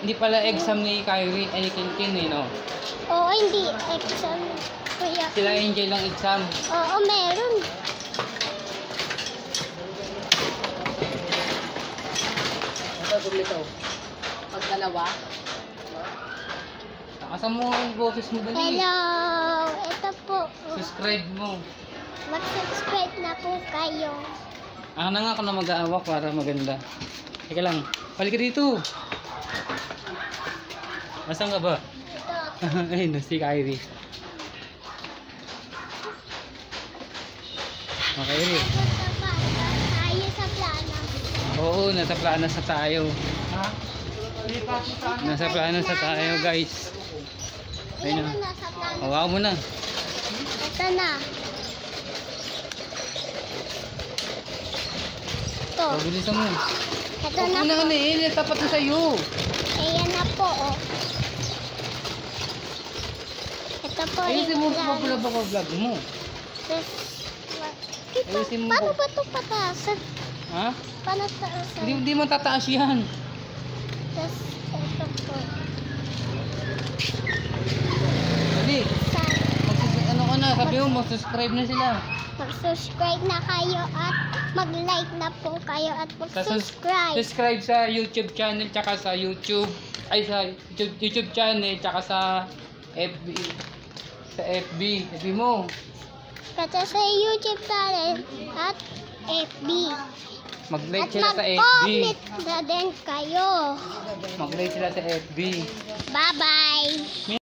Hindi pala exam ni Kyrie, ay ni Kinkin eh, no? Oo, hindi. Exam. Kuya. Sila Angel ang exam. Oo, meron. Pag dalawa. Takasan mo ang boses mo dali. Hello. Ito po. Subscribe mo. Mag-subscribe na po kayo. Na nga ako na mag-aawak para maganda. Teka lang, balik ka dito. Nasaan ka ba? Ito. Ayun, si Kyrie. Okay, Kyrie. Tayo sa plano. Oo, nasa plano sa tayo. Ha? Nasa plano sa tayo, guys. Ayan Ayun na, na. nasa plano. Hawakan mo na. Ito na. Ito. Pabilisan mo. Ito na Una po. na eh, tapat na sa'yo. Ayan na po, oh. Ito po Ayusin mo yung pa pala baka vlog mo. Ito, Ayusin mo paano po. ba ito pataasan? Ha? Paano taasan? Hindi mo tataas yan. Tapos, ito po. Dali. Saan? Ano ka na, sabi mo, mag-subscribe na sila. Mag-subscribe na kayo at mag-like na po kayo at mag-subscribe. Subscribe sa YouTube channel, tsaka sa YouTube, ay sa YouTube channel, tsaka sa FB. Sa FB mo. Kasi sa YouTube channel at FB. Mag-like At sila sa FB. mag-comment na din kayo. Mag-like sila sa FB. Bye-bye!